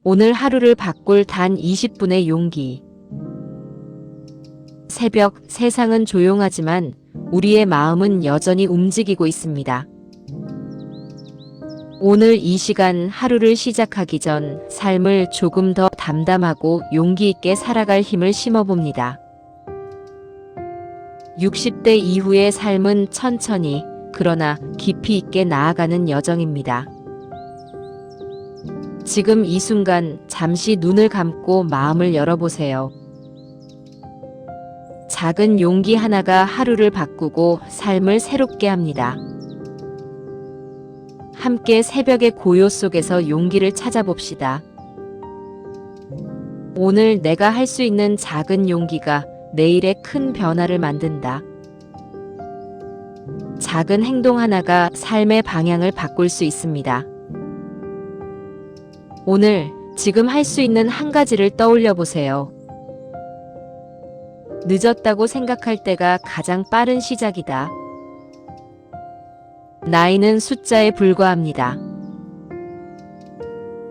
오늘 하루를 바꿀 단 20분의 용기. 새벽, 세상은 조용하지만 우리의 마음은 여전히 움직이고 있습니다. 오늘 이 시간 하루를 시작하기 전 삶을 조금 더 담담하고 용기 있게 살아갈 힘을 심어봅니다. 60대 이후의 삶은 천천히, 그러나 깊이 있게 나아가는 여정입니다. 지금 이 순간 잠시 눈을 감고 마음을 열어보세요. 작은 용기 하나가 하루를 바꾸고 삶을 새롭게 합니다. 함께 새벽의 고요 속에서 용기를 찾아봅시다. 오늘 내가 할 수 있는 작은 용기가 내일의 큰 변화를 만든다. 작은 행동 하나가 삶의 방향을 바꿀 수 있습니다. 오늘, 지금 할 수 있는 한 가지를 떠올려 보세요. 늦었다고 생각할 때가 가장 빠른 시작이다. 나이는 숫자에 불과합니다.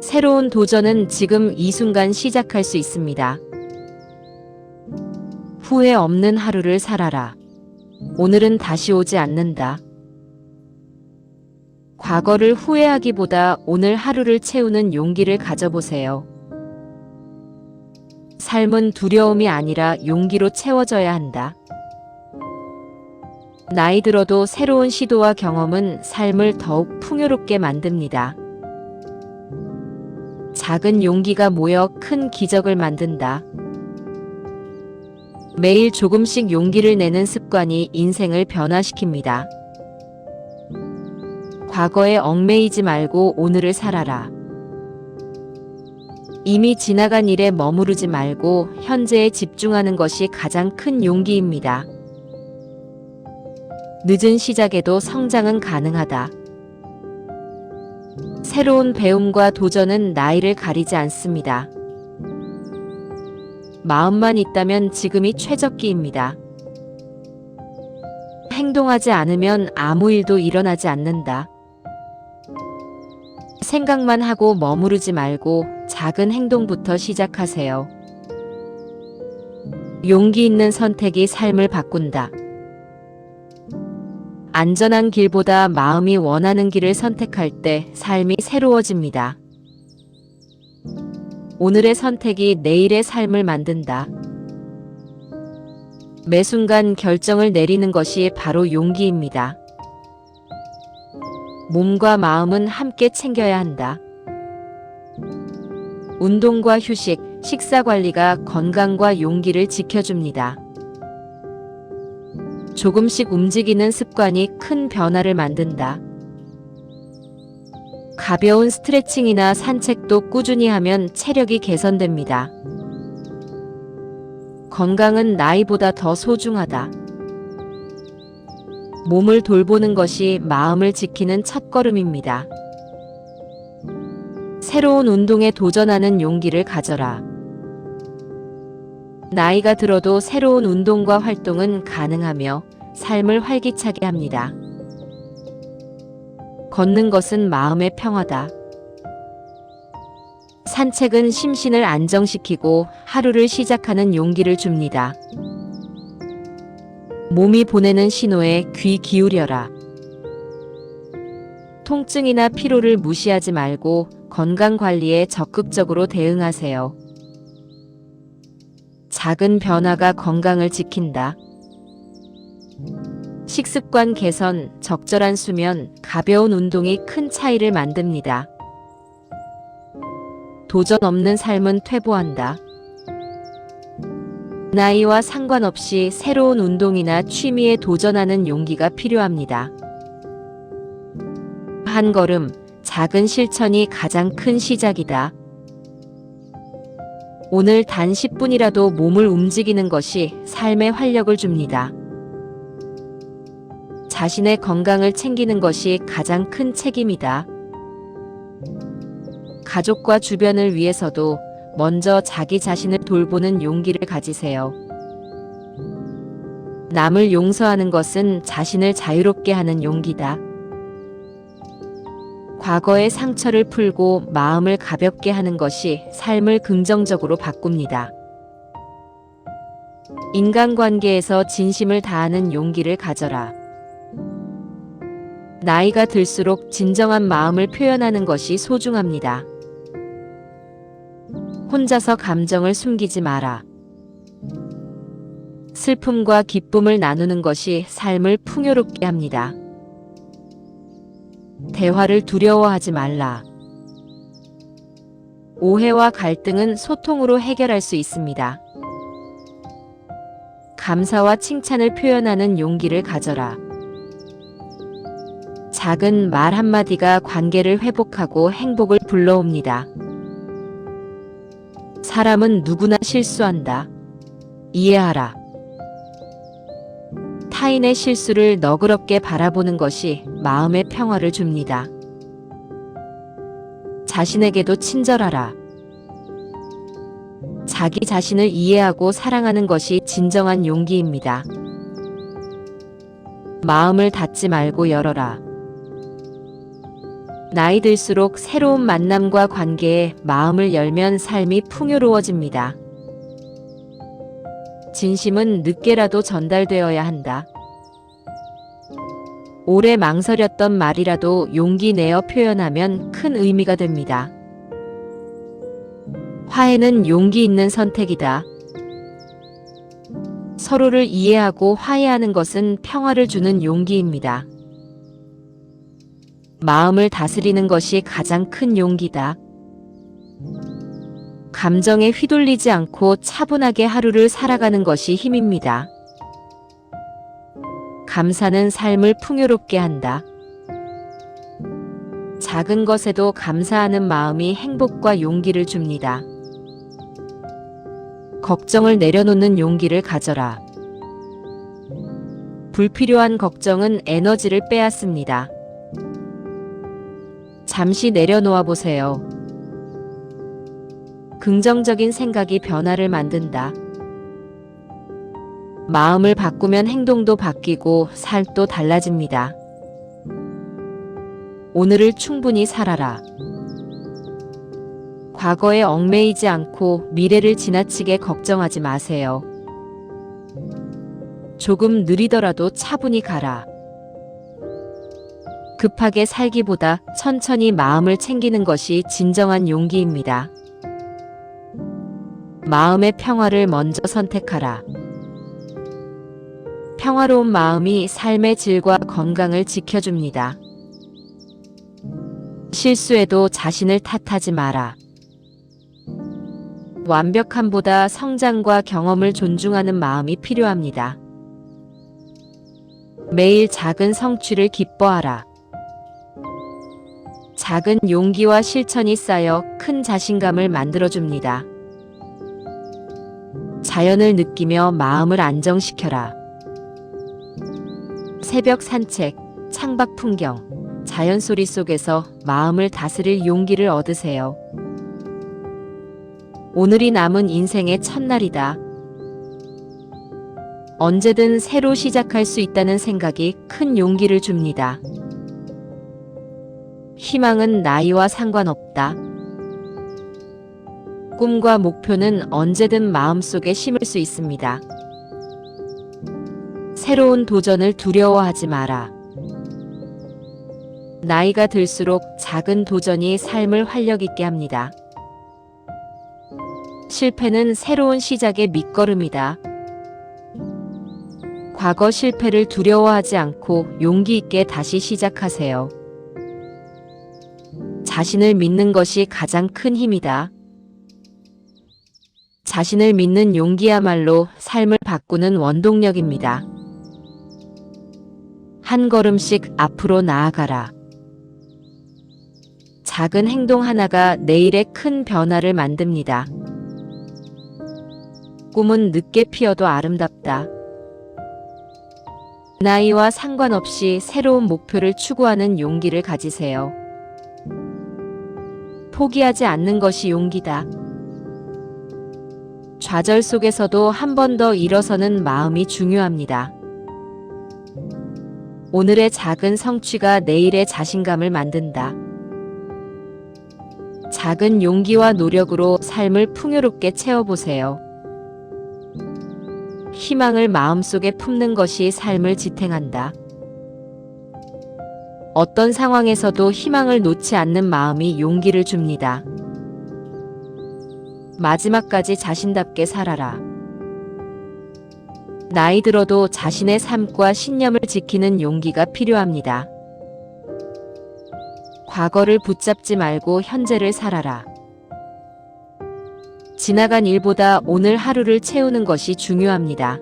새로운 도전은 지금 이 순간 시작할 수 있습니다. 후회 없는 하루를 살아라. 오늘은 다시 오지 않는다. 과거를 후회하기보다 오늘 하루를 채우는 용기를 가져보세요. 삶은 두려움이 아니라 용기로 채워져야 한다. 나이 들어도 새로운 시도와 경험은 삶을 더욱 풍요롭게 만듭니다. 작은 용기가 모여 큰 기적을 만든다. 매일 조금씩 용기를 내는 습관이 인생을 변화시킵니다. 과거에 얽매이지 말고 오늘을 살아라. 이미 지나간 일에 머무르지 말고 현재에 집중하는 것이 가장 큰 용기입니다. 늦은 시작에도 성장은 가능하다. 새로운 배움과 도전은 나이를 가리지 않습니다. 마음만 있다면 지금이 최적기입니다. 행동하지 않으면 아무 일도 일어나지 않는다. 생각만 하고 머무르지 말고 작은 행동부터 시작하세요. 용기 있는 선택이 삶을 바꾼다. 안전한 길보다 마음이 원하는 길을 선택할 때 삶이 새로워집니다. 오늘의 선택이 내일의 삶을 만든다. 매 순간 결정을 내리는 것이 바로 용기입니다. 몸과 마음은 함께 챙겨야 한다. 운동과 휴식, 식사 관리가 건강과 용기를 지켜줍니다. 조금씩 움직이는 습관이 큰 변화를 만든다. 가벼운 스트레칭이나 산책도 꾸준히 하면 체력이 개선됩니다. 건강은 나이보다 더 소중하다. 몸을 돌보는 것이 마음을 지키는 첫걸음입니다. 새로운 운동에 도전하는 용기를 가져라. 나이가 들어도 새로운 운동과 활동은 가능하며 삶을 활기차게 합니다. 걷는 것은 마음의 평화다. 산책은 심신을 안정시키고 하루를 시작하는 용기를 줍니다. 몸이 보내는 신호에 귀 기울여라. 통증이나 피로를 무시하지 말고 건강 관리에 적극적으로 대응하세요. 작은 변화가 건강을 지킨다. 식습관 개선, 적절한 수면, 가벼운 운동이 큰 차이를 만듭니다. 도전 없는 삶은 퇴보한다. 나이와 상관없이 새로운 운동이나 취미에 도전하는 용기가 필요합니다. 한 걸음, 작은 실천이 가장 큰 시작이다. 오늘 단 10분이라도 몸을 움직이는 것이 삶에 활력을 줍니다. 자신의 건강을 챙기는 것이 가장 큰 책임이다. 가족과 주변을 위해서도 먼저 자기 자신을 돌보는 용기를 가지세요. 남을 용서하는 것은 자신을 자유롭게 하는 용기다. 과거의 상처를 풀고 마음을 가볍게 하는 것이 삶을 긍정적으로 바꿉니다. 인간관계에서 진심을 다하는 용기를 가져라. 나이가 들수록 진정한 마음을 표현하는 것이 소중합니다. 혼자서 감정을 숨기지 마라. 슬픔과 기쁨을 나누는 것이 삶을 풍요롭게 합니다. 대화를 두려워하지 말라. 오해와 갈등은 소통으로 해결할 수 있습니다. 감사와 칭찬을 표현하는 용기를 가져라. 작은 말 한마디가 관계를 회복하고 행복을 불러옵니다. 사람은 누구나 실수한다. 이해하라. 타인의 실수를 너그럽게 바라보는 것이 마음의 평화를 줍니다. 자신에게도 친절하라. 자기 자신을 이해하고 사랑하는 것이 진정한 용기입니다. 마음을 닫지 말고 열어라. 나이 들수록 새로운 만남과 관계에 마음을 열면 삶이 풍요로워집니다. 진심은 늦게라도 전달되어야 한다. 오래 망설였던 말이라도 용기 내어 표현하면 큰 의미가 됩니다. 화해는 용기 있는 선택이다. 서로를 이해하고 화해하는 것은 평화를 주는 용기입니다. 마음을 다스리는 것이 가장 큰 용기다. 감정에 휘둘리지 않고 차분하게 하루를 살아가는 것이 힘입니다. 감사는 삶을 풍요롭게 한다. 작은 것에도 감사하는 마음이 행복과 용기를 줍니다. 걱정을 내려놓는 용기를 가져라. 불필요한 걱정은 에너지를 빼앗습니다. 잠시 내려놓아 보세요. 긍정적인 생각이 변화를 만든다. 마음을 바꾸면 행동도 바뀌고 삶도 달라집니다. 오늘을 충분히 살아라. 과거에 얽매이지 않고 미래를 지나치게 걱정하지 마세요. 조금 느리더라도 차분히 가라. 급하게 살기보다 천천히 마음을 챙기는 것이 진정한 용기입니다. 마음의 평화를 먼저 선택하라. 평화로운 마음이 삶의 질과 건강을 지켜줍니다. 실수에도 자신을 탓하지 마라. 완벽함보다 성장과 경험을 존중하는 마음이 필요합니다. 매일 작은 성취를 기뻐하라. 작은 용기와 실천이 쌓여 큰 자신감을 만들어줍니다. 자연을 느끼며 마음을 안정시켜라. 새벽 산책, 창밖 풍경, 자연 소리 속에서 마음을 다스릴 용기를 얻으세요. 오늘이 남은 인생의 첫날이다. 언제든 새로 시작할 수 있다는 생각이 큰 용기를 줍니다. 희망은 나이와 상관없다. 꿈과 목표는 언제든 마음속에 심을 수 있습니다. 새로운 도전을 두려워하지 마라. 나이가 들수록 작은 도전이 삶을 활력 있게 합니다. 실패는 새로운 시작의 밑거름이다. 과거 실패를 두려워하지 않고 용기 있게 다시 시작하세요. 자신을 믿는 것이 가장 큰 힘이다. 자신을 믿는 용기야말로 삶을 바꾸는 원동력입니다. 한 걸음씩 앞으로 나아가라. 작은 행동 하나가 내일의 큰 변화를 만듭니다. 꿈은 늦게 피어도 아름답다. 나이와 상관없이 새로운 목표를 추구하는 용기를 가지세요. 포기하지 않는 것이 용기다. 좌절 속에서도 한 번 더 일어서는 마음이 중요합니다. 오늘의 작은 성취가 내일의 자신감을 만든다. 작은 용기와 노력으로 삶을 풍요롭게 채워보세요. 희망을 마음속에 품는 것이 삶을 지탱한다. 어떤 상황에서도 희망을 놓지 않는 마음이 용기를 줍니다. 마지막까지 자신답게 살아라. 나이 들어도 자신의 삶과 신념을 지키는 용기가 필요합니다. 과거를 붙잡지 말고 현재를 살아라. 지나간 일보다 오늘 하루를 채우는 것이 중요합니다.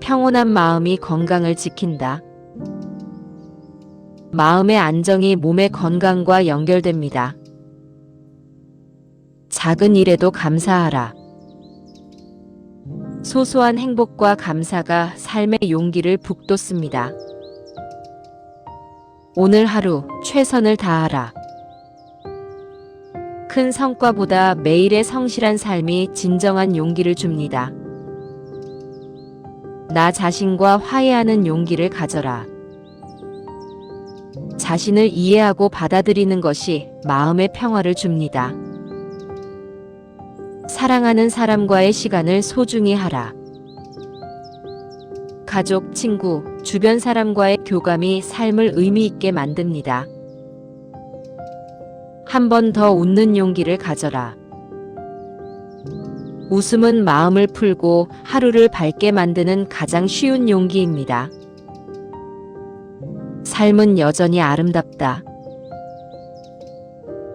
평온한 마음이 건강을 지킨다. 마음의 안정이 몸의 건강과 연결됩니다. 작은 일에도 감사하라. 소소한 행복과 감사가 삶의 용기를 북돋습니다. 오늘 하루 최선을 다하라. 큰 성과보다 매일의 성실한 삶이 진정한 용기를 줍니다. 나 자신과 화해하는 용기를 가져라. 자신을 이해하고 받아들이는 것이 마음의 평화를 줍니다. 사랑하는 사람과의 시간을 소중히 하라. 가족, 친구, 주변 사람과의 교감이 삶을 의미 있게 만듭니다. 한 번 더 웃는 용기를 가져라. 웃음은 마음을 풀고 하루를 밝게 만드는 가장 쉬운 용기입니다. 삶은 여전히 아름답다.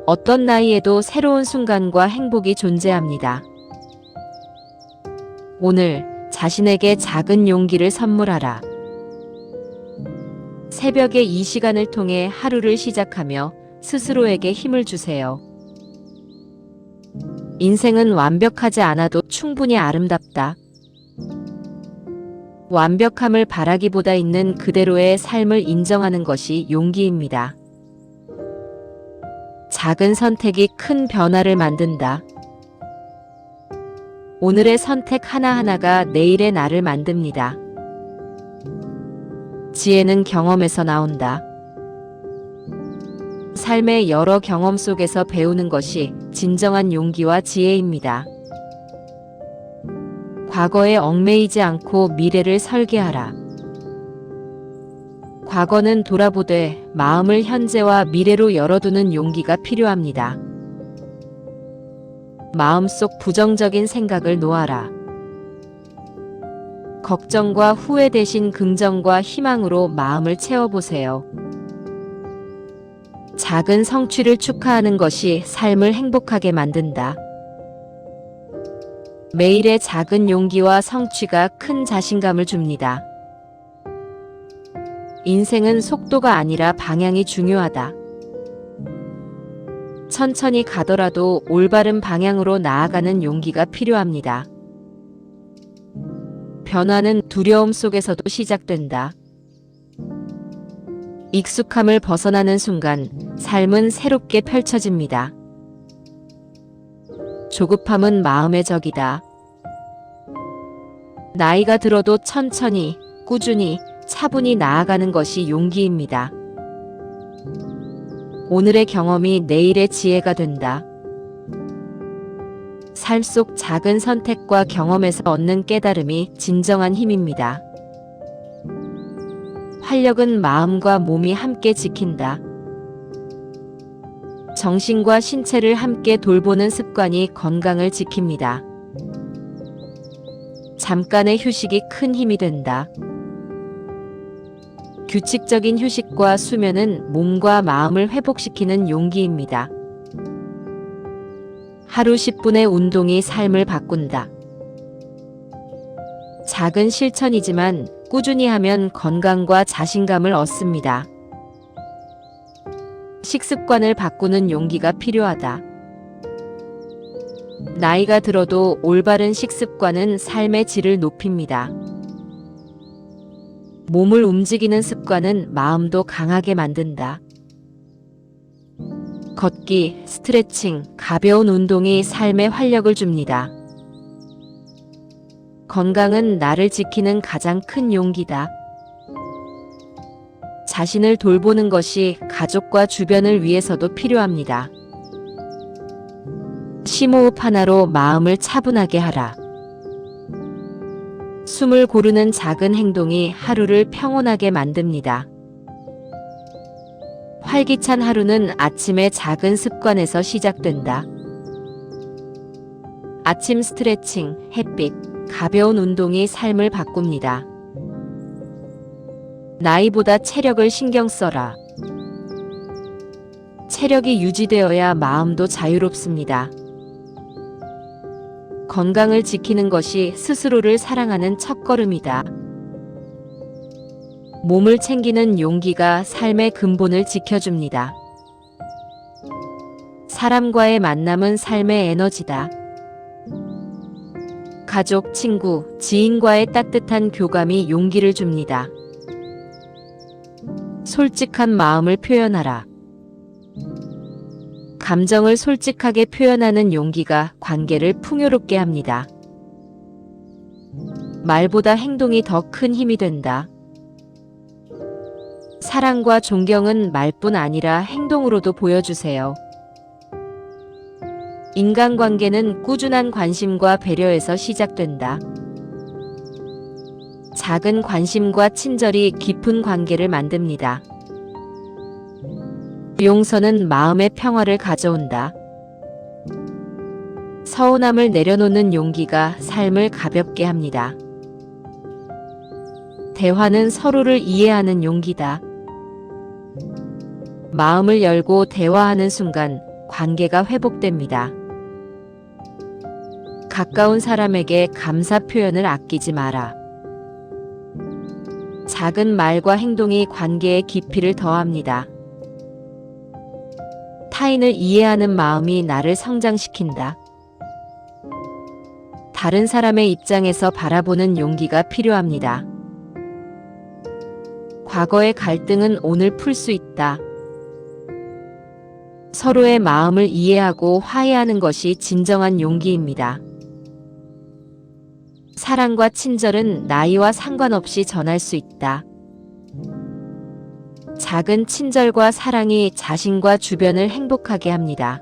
어떤 나이에도 새로운 순간과 행복이 존재합니다. 오늘 자신에게 작은 용기를 선물하라. 새벽에 이 시간을 통해 하루를 시작하며 스스로에게 힘을 주세요. 인생은 완벽하지 않아도 충분히 아름답다. 완벽함을 바라기보다 있는 그대로의 삶을 인정하는 것이 용기입니다. 작은 선택이 큰 변화를 만든다. 오늘의 선택 하나하나가 내일의 나를 만듭니다. 지혜는 경험에서 나온다. 삶의 여러 경험 속에서 배우는 것이 진정한 용기와 지혜입니다. 과거에 얽매이지 않고 미래를 설계하라. 과거는 돌아보되 마음을 현재와 미래로 열어두는 용기가 필요합니다. 마음속 부정적인 생각을 놓아라. 걱정과 후회 대신 긍정과 희망으로 마음을 채워보세요. 작은 성취를 축하하는 것이 삶을 행복하게 만든다. 매일의 작은 용기와 성취가 큰 자신감을 줍니다. 인생은 속도가 아니라 방향이 중요하다. 천천히 가더라도 올바른 방향으로 나아가는 용기가 필요합니다. 변화는 두려움 속에서도 시작된다. 익숙함을 벗어나는 순간 삶은 새롭게 펼쳐집니다. 조급함은 마음의 적이다. 나이가 들어도 천천히, 꾸준히, 차분히 나아가는 것이 용기입니다. 오늘의 경험이 내일의 지혜가 된다. 삶 속 작은 선택과 경험에서 얻는 깨달음이 진정한 힘입니다. 활력은 마음과 몸이 함께 지킨다. 정신과 신체를 함께 돌보는 습관이 건강을 지킵니다. 잠깐의 휴식이 큰 힘이 된다. 규칙적인 휴식과 수면은 몸과 마음을 회복시키는 용기입니다. 하루 10분의 운동이 삶을 바꾼다. 작은 실천이지만 꾸준히 하면 건강과 자신감을 얻습니다. 식습관을 바꾸는 용기가 필요하다. 나이가 들어도 올바른 식습관은 삶의 질을 높입니다. 몸을 움직이는 습관은 마음도 강하게 만든다. 걷기, 스트레칭, 가벼운 운동이 삶에 활력을 줍니다. 건강은 나를 지키는 가장 큰 용기다. 자신을 돌보는 것이 가족과 주변을 위해서도 필요합니다. 심호흡 하나로 마음을 차분하게 하라. 숨을 고르는 작은 행동이 하루를 평온하게 만듭니다. 활기찬 하루는 아침의 작은 습관에서 시작된다. 아침 스트레칭, 햇빛, 가벼운 운동이 삶을 바꿉니다. 나이보다 체력을 신경 써라. 체력이 유지되어야 마음도 자유롭습니다. 건강을 지키는 것이 스스로를 사랑하는 첫걸음이다. 몸을 챙기는 용기가 삶의 근본을 지켜줍니다. 사람과의 만남은 삶의 에너지다. 가족, 친구, 지인과의 따뜻한 교감이 용기를 줍니다. 솔직한 마음을 표현하라. 감정을 솔직하게 표현하는 용기가 관계를 풍요롭게 합니다. 말보다 행동이 더 큰 힘이 된다. 사랑과 존경은 말뿐 아니라 행동으로도 보여주세요. 인간관계는 꾸준한 관심과 배려에서 시작된다. 작은 관심과 친절이 깊은 관계를 만듭니다. 용서는 마음의 평화를 가져온다. 서운함을 내려놓는 용기가 삶을 가볍게 합니다. 대화는 서로를 이해하는 용기다. 마음을 열고 대화하는 순간 관계가 회복됩니다. 가까운 사람에게 감사 표현을 아끼지 마라. 작은 말과 행동이 관계의 깊이를 더합니다. 타인을 이해하는 마음이 나를 성장시킨다. 다른 사람의 입장에서 바라보는 용기가 필요합니다. 과거의 갈등은 오늘 풀 수 있다. 서로의 마음을 이해하고 화해하는 것이 진정한 용기입니다. 사랑과 친절은 나이와 상관없이 전할 수 있다. 작은 친절과 사랑이 자신과 주변을 행복하게 합니다.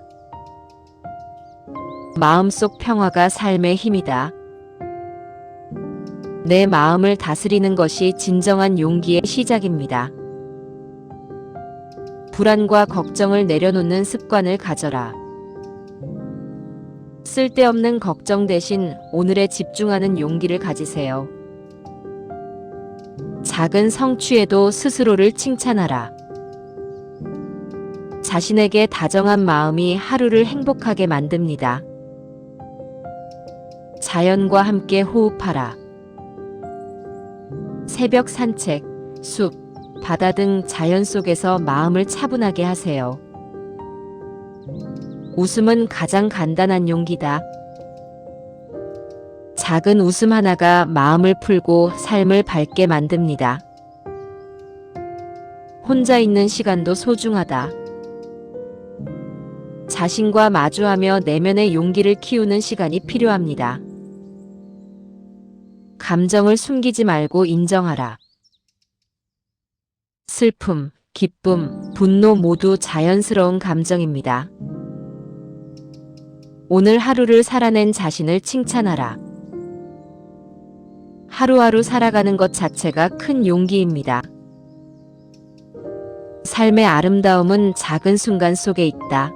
마음속 평화가 삶의 힘이다. 내 마음을 다스리는 것이 진정한 용기의 시작입니다. 불안과 걱정을 내려놓는 습관을 가져라. 쓸데없는 걱정 대신 오늘에 집중하는 용기를 가지세요. 작은 성취에도 스스로를 칭찬하라. 자신에게 다정한 마음이 하루를 행복하게 만듭니다. 자연과 함께 호흡하라. 새벽 산책, 숲, 바다 등 자연 속에서 마음을 차분하게 하세요. 웃음은 가장 간단한 용기다. 작은 웃음 하나가 마음을 풀고 삶을 밝게 만듭니다. 혼자 있는 시간도 소중하다. 자신과 마주하며 내면의 용기를 키우는 시간이 필요합니다. 감정을 숨기지 말고 인정하라. 슬픔, 기쁨, 분노 모두 자연스러운 감정입니다. 오늘 하루를 살아낸 자신을 칭찬하라. 하루하루 살아가는 것 자체가 큰 용기입니다. 삶의 아름다움은 작은 순간 속에 있다.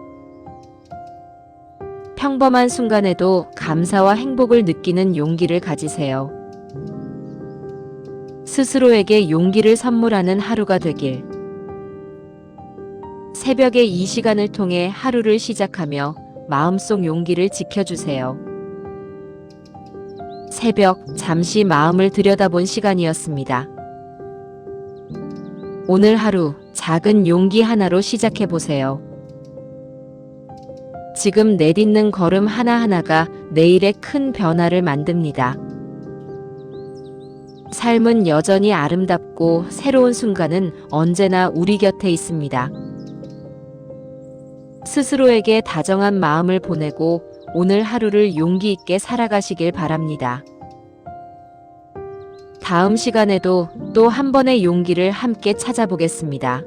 평범한 순간에도 감사와 행복을 느끼는 용기를 가지세요. 스스로에게 용기를 선물하는 하루가 되길. 새벽에 이 시간을 통해 하루를 시작하며 마음속 용기를 지켜주세요. 새벽, 잠시 마음을 들여다본 시간이었습니다. 오늘 하루 작은 용기 하나로 시작해보세요. 지금 내딛는 걸음 하나하나가 내일의 큰 변화를 만듭니다. 삶은 여전히 아름답고 새로운 순간은 언제나 우리 곁에 있습니다. 스스로에게 다정한 마음을 보내고 오늘 하루를 용기 있게 살아가시길 바랍니다. 다음 시간에도 또 한 번의 용기를 함께 찾아보겠습니다.